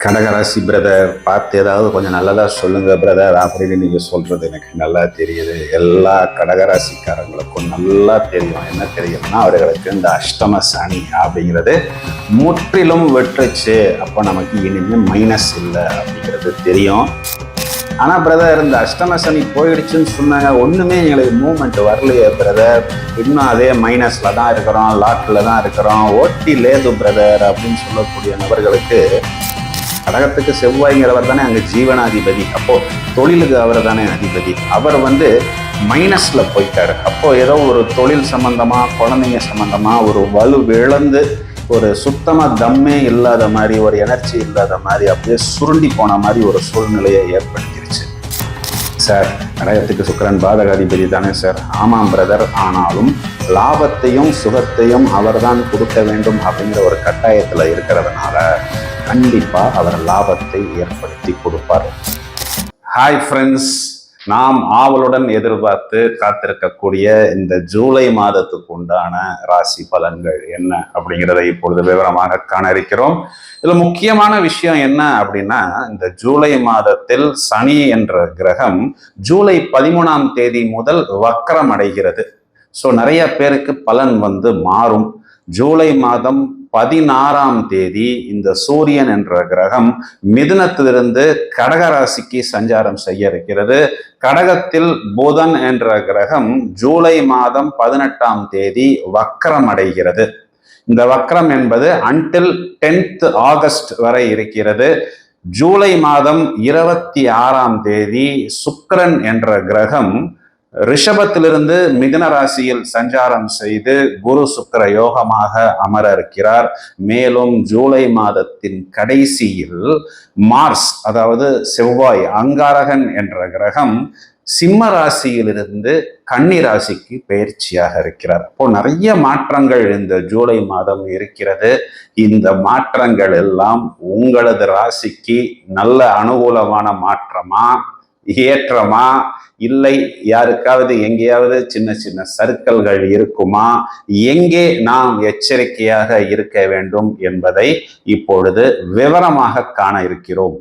கடகராசி பிரதர் பார்த்து ஏதாவது கொஞ்சம் நல்லதாக சொல்லுங்க பிரதர் அப்படின்னு நீங்கள் சொல்றது எனக்கு நல்லா தெரியுது. எல்லா கடகராசிக்காரங்களுக்கும் நல்லா தெரியும். என்ன தெரியும்னா அவர்களுக்கு இந்த அஷ்டம சனி அப்படிங்கிறது முற்றிலும் வெற்றுச்சு. அப்போ நமக்கு இனிமேல் மைனஸ் இல்லை அப்படிங்கிறது தெரியும். ஆனால் பிரதர் இந்த அஷ்டம சனி போயிடுச்சுன்னு சொன்னாங்க, ஒன்றுமே எங்களுக்கு மூவ்மெண்ட் வரலையே பிரதர், இன்னும் அதே மைனஸில் தான் இருக்கிறோம், லாட்டில் தான் இருக்கிறோம், ஓட்டி லேது பிரதர் அப்படின்னு சொல்லக்கூடிய நபர்களுக்கு கடகத்துக்கு செவ்வாய்ங்கிறவர் தானே அங்கே ஜீவனாதிபதி. அப்போ தொழிலுக்கு அவர் தானே அதிபதி. அவர் மைனஸ்ல போயிட்டாரு. அப்போ ஏதோ ஒரு தொழில் சம்பந்தமா, குழந்தைங்க சம்பந்தமா ஒரு வலு இழந்து ஒரு சுத்தமா தம்மே இல்லாத மாதிரி, ஒரு எனர்ஜி இல்லாத மாதிரி, அப்படியே சுருண்டி போன மாதிரி ஒரு சூழ்நிலையை ஏற்படுத்திருச்சு. சார் கடகத்துக்கு சுக்கிரன் பாதகாதிபதி தானே சார். ஆமாம் பிரதர், ஆனாலும் லாபத்தையும் சுகத்தையும் அவர் தான் கொடுக்க வேண்டும் அப்படிங்கிற ஒரு கட்டாயத்துல இருக்கிறதுனால கண்டிப்பா அவர் லாபத்தை ஏற்படுத்தி கொடுப்பார். ஹாய் ஃப்ரெண்ட்ஸ், நாம் ஆவலுடன் எதிர்பார்த்து காத்திருக்கக்கூடிய இந்த ஜூலை மாதத்துக்கு உண்டான ராசி பலன்கள் என்ன அப்படிங்கிறத இப்பொழுது விவரமாக காண இருக்கிறோம். இதுல முக்கியமான விஷயம் என்ன அப்படின்னா, இந்த ஜூலை மாதத்தில் சனி என்ற கிரகம் ஜூலை 13ஆம் தேதி முதல் வக்ரம் அடைகிறது. ஸோ நிறைய பேருக்கு பலன் மாறும். ஜூலை மாதம் 16ஆம் தேதி இந்த சூரியன் என்ற கிரகம் மிதுனத்திலிருந்து கடகராசிக்கு சஞ்சாரம் செய்ய இருக்கிறது. கடகத்தில் புதன் என்ற கிரகம் ஜூலை மாதம் 18ஆம் தேதி வக்ரம் அடைகிறது. இந்த வக்ரம் என்பது அன்டில் 10th ஆகஸ்ட் வரை இருக்கிறது. ஜூலை மாதம் 26ஆம் தேதி சுக்கிரன் என்ற கிரகம் ரிஷபத்திலிருந்து மிதுன ராசியில் சஞ்சாரம் செய்து குரு சுக்கிர யோகமாக அமர இருக்கிறார். மேலும் ஜூலை மாதத்தின் கடைசியில் மார்ஸ், அதாவது செவ்வாய், அங்காரகன் என்ற கிரகம் சிம்ம ராசியிலிருந்து கன்னி ராசிக்கு பயிற்சியாக இருக்கிறார். அப்போ நிறைய மாற்றங்கள் இந்த ஜூலை மாதம் இருக்கிறது. இந்த மாற்றங்கள் எல்லாம் உங்களது ராசிக்கு நல்ல அனுகூலமான மாற்றமா, ஏற்றமா, இல்லை யாருக்காவது எங்கேயாவது சின்ன சின்ன சறுக்கல்கள் இருக்குமா, எங்கே நாம் எச்சரிக்கையாக இருக்க வேண்டும் என்பதை இப்பொழுது விவரமாக காண இருக்கிறோம்.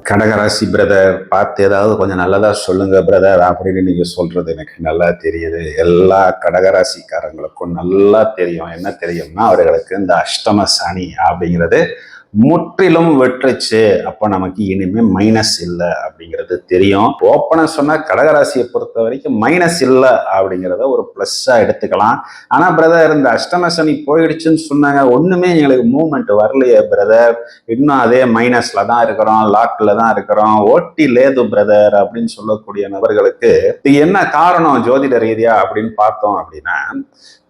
கடகராசி பிரதர் பார்த்து ஏதாவது கொஞ்சம் நல்லதா சொல்லுங்க பிரதர் அப்படின்னு நீங்க சொல்றது எனக்கு நல்லா தெரியுது. எல்லா கடகராசிக்காரங்களுக்கும் நல்லா தெரியும். என்ன தெரியும்னா அவர்களுக்கு இந்த அஷ்டம சனி அப்படிங்கிறது முற்றிலும் வெற்றுச்சு. அப்போ நமக்கு இனிமே மைனஸ் இல்லை அப்படிங்கிறது தெரியும். ஓப்பனா சொன்னா கடகராசியை பொறுத்த வரைக்கும் மைனஸ் இல்லை அப்படிங்கிறத ஒரு பிளஸ்ஸா எடுத்துக்கலாம். ஆனா பிரதர் இந்த அஷ்டம சனி போயிடுச்சுன்னு சொன்னாங்க, ஒண்ணுமே எங்களுக்கு மூவ்மெண்ட் வரலையே பிரதர், இன்னும் அதே மைனஸ்ல தான் இருக்கிறோம், லாட்ல தான் இருக்கிறோம், ஓட்டி லேது பிரதர் அப்படின்னு சொல்லக்கூடிய நபர்களுக்கு இது என்ன காரணம் ஜோதிட ரீதியா அப்படின்னு பார்த்தோம் அப்படின்னா,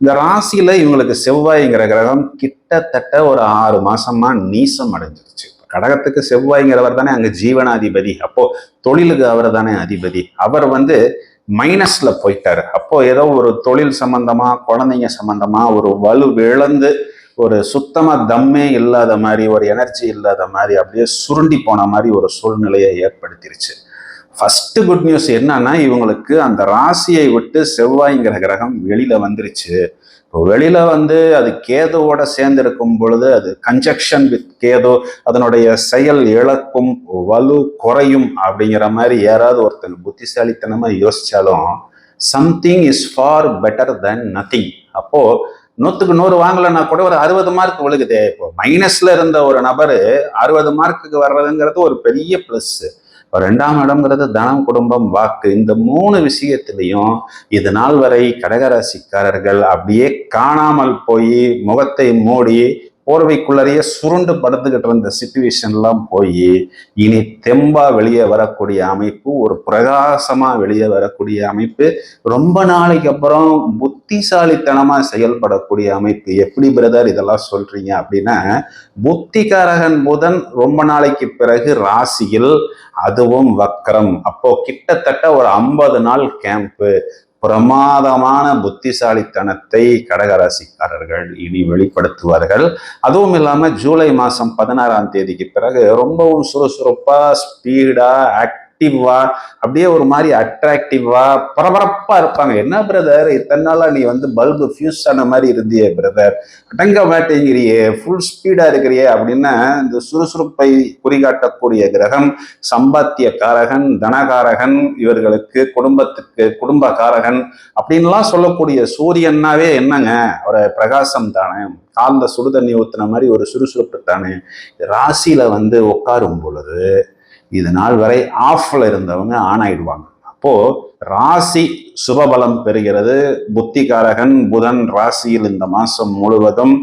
இந்த ராசியில இவங்களுக்கு செவ்வாய்ங்கிற கிரகம் கிட்டத்தட்ட ஒரு 6 மாசமா நீசம் அடைஞ்சிருச்சு. கடகத்துக்கு செவ்வாய்ங்கிறவர் தானே அங்க ஜீவனாதிபதி. அப்போ தொழிலுக்கு அவர் தானே அதிபதி. அவர் மைனஸ்ல போயிட்டாரு. அப்போ ஏதோ ஒரு தொழில் சம்பந்தமா, குழந்தைங்க சம்பந்தமா ஒரு வலு இழந்து ஒரு சுத்தமா தம்மே இல்லாத மாதிரி, ஒரு எனர்ஜி இல்லாத மாதிரி, அப்படியே சுருண்டி போன மாதிரி ஒரு சூழ்நிலையை ஏற்படுத்திருச்சு. ஃபர்ஸ்ட் குட் நியூஸ் என்னன்னா, இவங்களுக்கு அந்த ராசியை விட்டு செவ்வாய்ங்கிற கிரகம் வெளியில வந்துருச்சு. இப்போ வெளியில அது கேதுவோட சேர்ந்து இருக்கும் பொழுது அது கன்ஜக்ஷன் வித் கேது, அதனுடைய செயல் இழக்கும், வலு குறையும் அப்படிங்கிற மாதிரி யாராவது ஒருத்தங்க புத்திசாலித்தனமா யோசிச்சாலும் something is far better than nothing. அப்போ 100க்கு 100 வாங்கலைன்னா கூட ஒரு 60 மார்க் விழுகுதே. இப்போ மைனஸ்ல இருந்த ஒரு நபர் 60 மார்க்குக்கு வர்றதுங்கிறது ஒரு பெரிய பிளஸ். 2ஆம் இடம்ங்கிறது தனம், குடும்பம், வாக்கு. இந்த 3 விஷயத்திலையும் இது நாள் வரை கடகராசிக்காரர்கள் அப்படியே காணாமல் போய் முகத்தை மூடி போர்வைக்குள்ளறையே சுருண்டு படுத்துக்கிட்டு இருந்த சிச்சுவேஷன்லாம் போய் இனி தெம்பா வெளியே வரக்கூடிய அமைப்பு, ஒரு பிரகாசமா வெளியே வரக்கூடிய அமைப்பு, ரொம்ப நாளைக்கு அப்புறம் புத்திசாலித்தனமா செயல்படக்கூடிய அமைப்பு. எப்படி பிரதர் இதெல்லாம் சொல்றீங்க அப்படின்னா, புத்திகாரகன் புதன் ரொம்ப நாளைக்கு பிறகு ராசியில், அதுவும் வக்ரம். அப்போ கிட்டத்தட்ட ஒரு 50 நாள் கேம்ப்பு. பிரமாதமான புத்திசாலித்தனத்தை கடகராசிக்காரர்கள் இனி வெளிப்படுத்துவார்கள். அதுவும் இல்லாம ஜூலை மாசம் 16ஆம் தேதிக்கு பிறகு ரொம்பவும் சுறுசுறுப்பா, ஸ்பீடா, ஆக்டிவா, அப்படியே ஒரு மாதிரி அட்ராக்டிவா பரபரப்பா இருப்பாங்க. என்ன பிரதர் இத்தனை நாளா நீ வந்து பல்பு ஃபியூஸ் ஆன மாதிரி இருந்தியே பிரதர், அடங்க மாட்டேங்கிறியே, ஃபுல் ஸ்பீடா இருக்கிறியே அப்படின்னு இந்த சுறுசுறுப்பை குறிகாட்டக்கூடிய கிரகம் சம்பாத்திய காரகன், தனகாரகன், இவர்களுக்கு குடும்பத்துக்கு குடும்பகாரகன் அப்படின்லாம் சொல்லக்கூடிய சூரியன்னாவே என்னங்க, ஒரு பிரகாசம் தானே, காந்த சுடுதண்ணி ஊத்துன மாதிரி ஒரு சுறுசுறுப்பு தானே. ராசியில வந்து உட்காரும் பொழுது இது நாள் வரை ஆஃப்ல இருந்தவங்க ஆன் ஆயிடுவாங்க. அப்போ ராசி சுபபலம் பெறுகிறது. புத்திகாரகன் புதன் ராசியில் இந்த மாசம் முழுவதும்,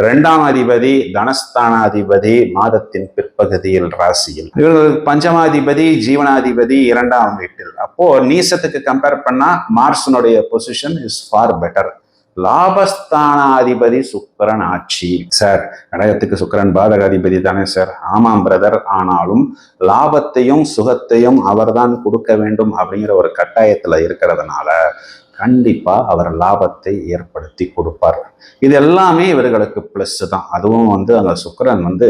2ஆம் அதிபதி தனஸ்தானாதிபதி மாதத்தின் பிற்பகுதியில் ராசியில், இவர்கள் பஞ்சமாதிபதி ஜீவனாதிபதி 2ஆம் வீட்டில். அப்போ நீசத்துக்கு கம்பேர் பண்ணா மார்ஸனுடைய பொசிஷன் இஸ் ஃபார் பெட்டர். லாபஸ்தானாதிபதி சுக்கிரன் ஆட்சி. சார் கடகத்துக்கு சுக்கிரன் பாதகாதிபதி தானே சார்? ஆமாம் பிரதர், ஆனாலும் லாபத்தையும் சுகத்தையும் அவர்தான் கொடுக்க வேண்டும் அப்படிங்கிற ஒரு கட்டாயத்துல இருக்கிறதுனால கண்டிப்பா அவர் லாபத்தை ஏற்படுத்தி கொடுப்பார். இது எல்லாமே இவர்களுக்கு பிளஸ் தான். அதுவும் வந்து அந்த சுக்கிரன் வந்து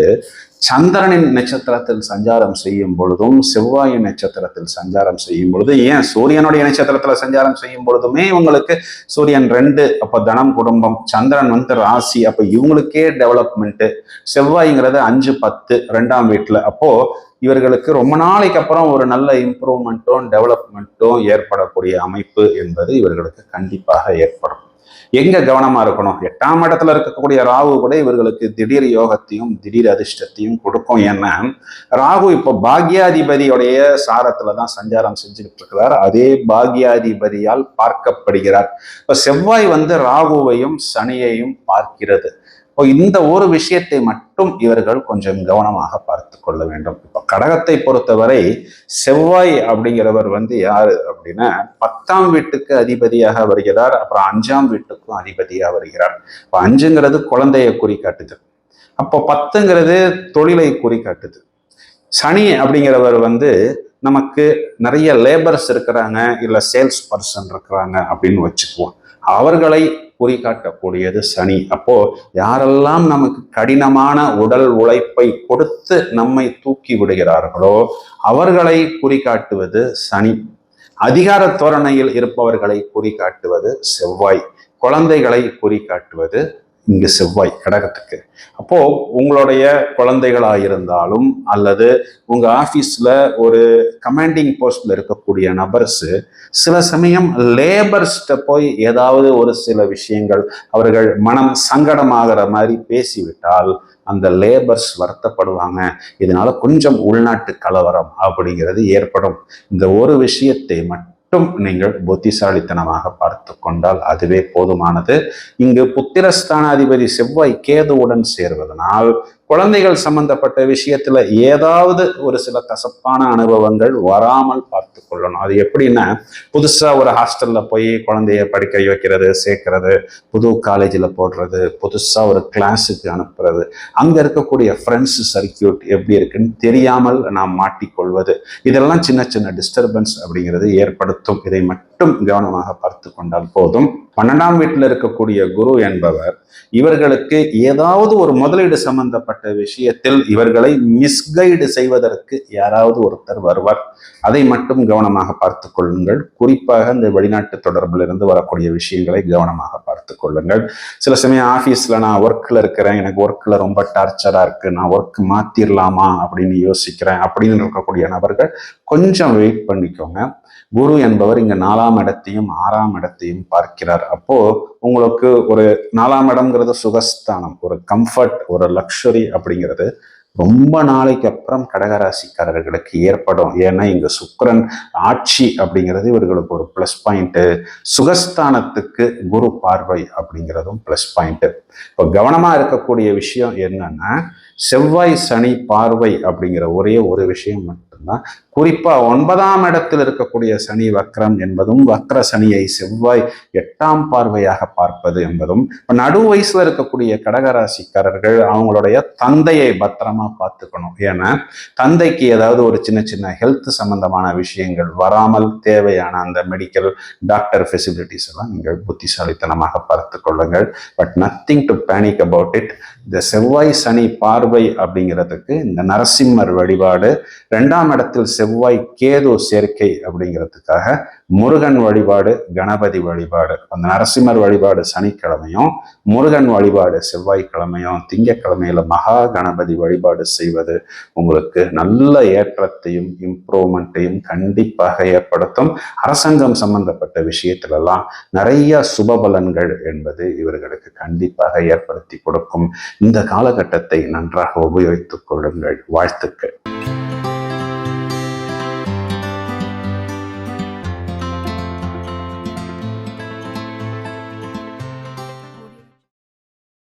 சந்திரனின் நட்சத்திரத்தில் சஞ்சாரம் செய்யும் பொழுதும் செவ்வாயின் நட்சத்திரத்தில் சஞ்சாரம் செய்யும் பொழுது, ஏன் சூரியனுடைய நட்சத்திரத்துல சஞ்சாரம் செய்யும் பொழுதுமே இவங்களுக்கு சூரியன் 2, அப்ப தனம் குடும்பம், சந்திரன் வந்து ராசி, அப்ப இவங்களுக்கே டெவலப்மெண்ட், செவ்வாய்ங்கிறது 5, 10 2ஆம் வீட்டுல. அப்போ இவர்களுக்கு ரொம்ப நாளைக்கு அப்புறம் ஒரு நல்ல இம்ப்ரூவ்மெண்ட்டும் டெவலப்மெண்ட்டும் ஏற்படக்கூடிய அமைப்பு என்பது இவர்களுக்கு கண்டிப்பாக ஏற்படும். எங்க கவனமா இருக்கணும்? 8ஆம் இடத்துல இருக்கக்கூடிய ராகு கூட இவர்களுக்கு திடீர் யோகத்தையும் திடீர் அதிர்ஷ்டத்தையும் கொடுக்கும். ஏன்னா ராகு இப்போ பாக்யாதிபதியுடைய சாரத்துலதான் சஞ்சாரம் செஞ்சுக்கிட்டு இருக்கிறார். அதே பாக்யாதிபதியால் பார்க்கப்படுகிறார். இப்ப செவ்வாய் வந்து ராகுவையும் சனியையும் பார்க்கிறது. இப்போ இந்த ஒரு விஷயத்தை மட்டும் இவர்கள் கொஞ்சம் கவனமாக பார்த்து கொள்ள வேண்டும். இப்போ கடகத்தை பொறுத்தவரை செவ்வாய் அப்படிங்கிறவர் வந்து யாரு அப்படின்னா 10ஆம் வீட்டுக்கு அதிபதியாக வருகிறார். அப்புறம் 5ஆம் வீட்டுக்கும் அதிபதியாக வருகிறார். இப்போ 5ங்கிறது குழந்தைய குறிக்காட்டுது, அப்போ 10ங்கிறது தொழிலை குறிக்காட்டுது. சனி அப்படிங்கிறவர் வந்து நமக்கு நிறைய லேபர்ஸ் இருக்கிறாங்க, இல்லை சேல்ஸ் பர்சன் இருக்கிறாங்க அப்படின்னு வச்சுக்குவோம். அவர்களை குறிகாட்டக்கூடியது சனி. அப்போ யாரெல்லாம் நமக்கு கடினமான உடல் உழைப்பை கொடுத்து நம்மை தூக்கி விடுகிறார்களோ அவர்களை குறிகாட்டுவது சனி. அதிகார தோரணையில் இருப்பவர்களை குறிகாட்டுவது செவ்வாய். குழந்தைகளை குறிகாட்டுவது இங்கு செவ்வாய் கடகத்துக்கு. அப்போ உங்களுடைய குழந்தைகளா இருந்தாலும் அல்லது உங்க ஆபீஸ்ல ஒரு கமாண்டிங் போஸ்ட்ல இருக்கக்கூடிய நபர்ஸ் சில சமயம் லேபர்ஸ்ட போய் ஏதாவது ஒரு சில விஷயங்கள் அவர்கள் மனம் சங்கடமாகிற மாதிரி பேசிவிட்டால் அந்த லேபர்ஸ் வருத்தப்படுவாங்க. இதனால கொஞ்சம் உள்நாட்டு கலவரம் அப்படிங்கிறது ஏற்படும். இந்த ஒரு விஷயத்தை மட்டும் நீங்கள் புத்திசாலித்தனமாக பார்த்து கொண்டால் அதுவே போதுமானது. இங்கு புத்திரஸ்தானாதிபதி செவ்வாய் கேதுவுடன் சேர்வதனால் குழந்தைகள் சம்பந்தப்பட்ட விஷயத்துல ஏதாவது ஒரு சில கசப்பான அனுபவங்கள் வராமல் பார்த்து கொள்ளணும். அது எப்படின்னா, புதுசா ஒரு ஹாஸ்டல்ல போய் குழந்தைய படிக்க வைக்கிறது, சேர்க்கறது, புது காலேஜில் போடுறது, புதுசா ஒரு கிளாஸுக்கு அனுப்புறது, அங்க இருக்கக்கூடிய ஃப்ரெண்ட்ஸ் சர்க்கியூட் எப்படி இருக்குன்னு தெரியாமல் நாம் மாட்டிக்கொள்வது, இதெல்லாம் சின்ன சின்ன டிஸ்டர்பன்ஸ் அப்படிங்கிறது ஏற்படுத்தும். இதை மட்டும் கவனமாக பார்த்து கொண்டால் போதும். 12ஆம் வீட்டில் இருக்கக்கூடிய குரு என்பவர் இவர்களுக்கு ஏதாவது ஒரு முதலீடு சம்பந்தப்பட்ட விஷயத்தில் இவர்களை மிஸ்கைடு செய்வதற்கு யாராவது ஒருத்தர் வருவார். அதை மட்டும் கவனமாக பார்த்து கொள்ளுங்கள். குறிப்பாக இந்த வெளிநாட்டு தொடர்பில் இருந்து வரக்கூடிய விஷயங்களை கவனமாக பார்த்து கொள்ளுங்கள். சில சமயம் ஆபீஸ்ல நான் ஒர்க்ல இருக்கிறேன், எனக்கு ஒர்க்ல ரொம்ப டார்ச்சரா இருக்கு, நான் ஒர்க் மாத்திரலாமா அப்படின்னு யோசிக்கிறேன் அப்படின்னு இருக்கக்கூடிய நபர்கள் கொஞ்சம் வெயிட் பண்ணிக்கோங்க. குரு என்பவர் இங்க 4ஆம் இடத்தையும் 6ஆம் இடத்தையும் பார்க்கிறார். அப்போ உங்களுக்கு ஒரு 4ஆம் இடம்ங்கிறது சுகஸ்தானம், ஒரு கம்ஃபர்ட், ஒரு லக்ஸுரி அப்படிங்கிறது ரொம்ப நாளைக்கு அப்புறம் கடகராசிக்காரர்களுக்கு ஏற்படும். ஏன்னா இங்க சுக்கிரன் ஆட்சி அப்படிங்கிறது இவர்களுக்கு ஒரு பிளஸ் பாயிண்ட். சுகஸ்தானத்துக்கு குரு பார்வை அப்படிங்கிறதும் பிளஸ் பாயிண்ட். இப்போ கவனமா இருக்கக்கூடிய விஷயம் என்னன்னா, செவ்வாய் சனி பார்வை அப்படிங்கிற ஒரே ஒரு விஷயம் மட்டும்தான். குறிப்பா 9ஆம் இடத்தில் இருக்கக்கூடிய சனி வக்ரம் என்பதும், வக்ர சனியை செவ்வாய் 8ஆம் பார்வையாக பார்ப்பது என்பதும், நடு வயசுல இருக்கக்கூடிய கடகராசிக்காரர்கள் அவங்களுடைய தந்தையை பத்திரமா பார்த்துக்கணும். ஏன்னா தந்தைக்கு ஏதாவது ஒரு சின்ன சின்ன ஹெல்த் சம்பந்தமான விஷயங்கள் வராமல் தேவையான அந்த மெடிக்கல் டாக்டர் ஃபெசிலிட்டிஸ் எல்லாம் நீங்கள் புத்திசாலித்தனமாக பார்த்து கொள்ளுங்கள். But nothing to panic about it. இந்த செவ்வாய் சனி பார்வை அப்படிங்கிறதுக்கு இந்த நரசிம்மர் வழிபாடு, 2ஆம் இடத்தில் செவ்வாய் கேது சேர்க்கை அப்படிங்கிறதுக்காக முருகன் வழிபாடு, கணபதி வழிபாடு, அந்த நரசிம்மர் வழிபாடு சனிக்கிழமையும், முருகன் வழிபாடு செவ்வாய்க்கிழமையும், திங்கக்கிழமையில மகா கணபதி வழிபாடு செய்வது உங்களுக்கு நல்ல ஏற்றத்தையும் இம்ப்ரூவ்மெண்ட்டையும் கண்டிப்பாக ஏற்படுத்தும். அரசாங்கம் சம்பந்தப்பட்ட விஷயத்திலெல்லாம் நிறைய சுபபலன்கள் என்பது இவர்களுக்கு கண்டிப்பாக ஏற்படுத்தி கொடுக்கும். இந்த காலகட்டத்தை நன்றாக உபயோகித்துக் கொள்ளுங்கள். வாழ்த்துக்கள்.